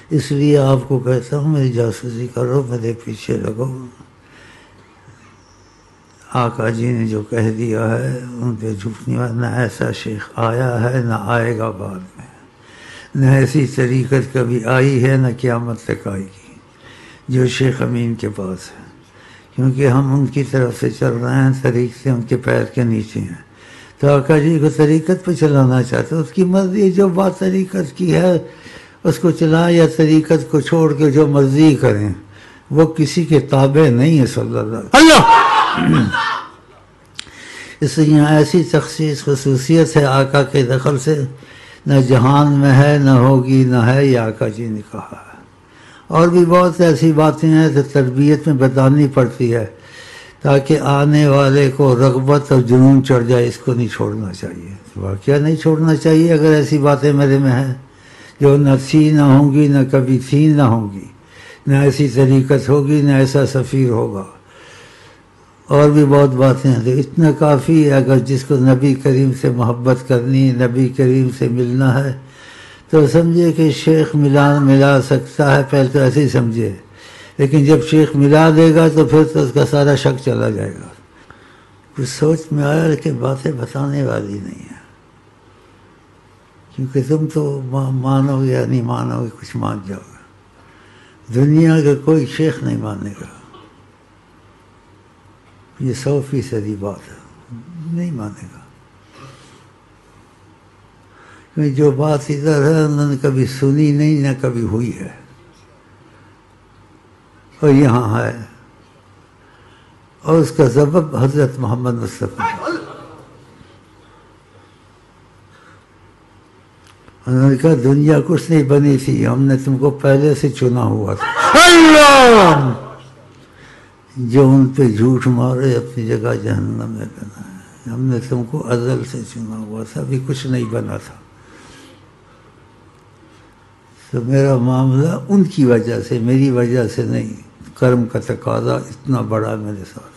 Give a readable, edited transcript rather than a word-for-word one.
اس لیے آپ کو کہتا ہوں میری جاسوسی کرو، میرے پیچھے لگو۔ آقا جی نے جو کہہ دیا ہے ان پہ جھوٹ نہیں، نہ ایسا شیخ آیا ہے نہ آئے گا بعد میں، نہ ایسی طریقت کبھی آئی ہے نہ قیامت تک آئے گی جو شیخ امین کے پاس ہے، کیونکہ ہم ان کی طرف سے چل رہے ہیں، طریق سے ان کے پیر کے نیچے ہیں۔ تو آقا جی کو طریقت پہ چلانا چاہتے، اس کی مرضی، جو بات طریقت کی ہے اس کو چلائیں یا طریقت کو چھوڑ کے جو مرضی کریں، وہ کسی کے تابع نہیں ہے صلی اللہ علیہ وسلم۔ اس لیے یہاں ایسی تخصیص خصوصیت ہے آقا کے دخل سے، نہ جہان میں ہے نہ ہوگی نہ ہے، یہ آقا جی نے کہا ہے۔ اور بھی بہت ایسی باتیں ہیں جو تربیت میں بتانی پڑتی ہے تاکہ آنے والے کو رغبت اور جنون چڑھ جائے، اس کو نہیں چھوڑنا چاہیے، واقعہ نہیں چھوڑنا چاہیے۔ اگر ایسی باتیں میرے میں ہیں جو نہ تھی نہ ہوں گی، نہ کبھی تھی نہ ہوں گی، نہ ایسی طریقت ہوگی نہ ایسا سفیر ہوگا، اور بھی بہت باتیں ہیں، تو اتنا کافی ہے۔ اگر جس کو نبی کریم سے محبت کرنی، نبی کریم سے ملنا ہے تو سمجھے کہ شیخ ملا سکتا ہے، پہلے تو ایسے ہی سمجھے، لیکن جب شیخ ملا دے گا تو پھر تو اس کا سارا شک چلا جائے گا۔ کچھ سوچ میں آیا لیکن باتیں بتانے والی نہیں ہیں، کیونکہ تم تو مانو گے یا نہیں مانو گے، کچھ مان جاؤ گے۔ دنیا کا کوئی شیخ نہیں مانے گا، یہ 100% بات ہے، نہیں مانے گا، کیونکہ جو بات ادھر ہے انہوں نے کبھی سنی نہیں نہ کبھی ہوئی ہے، اور یہاں ہے، اور اس کا سبب حضرت محمد مصطفیٰ۔ انہوں نے کہا دنیا کچھ نہیں بنی تھی، ہم نے تم کو پہلے سے چنا ہوا تھا۔ اللہ! جو ان پہ جھوٹ مارے اپنی جگہ جہنم میں بنا ہے، ہم نے تم کو ازل سے چنا ہوا تھا، ابھی کچھ نہیں بنا تھا۔ تو میرا معاملہ ان کی وجہ سے، میری وجہ سے نہیں، کرم کا تقاضا اتنا بڑا میرے ساتھ۔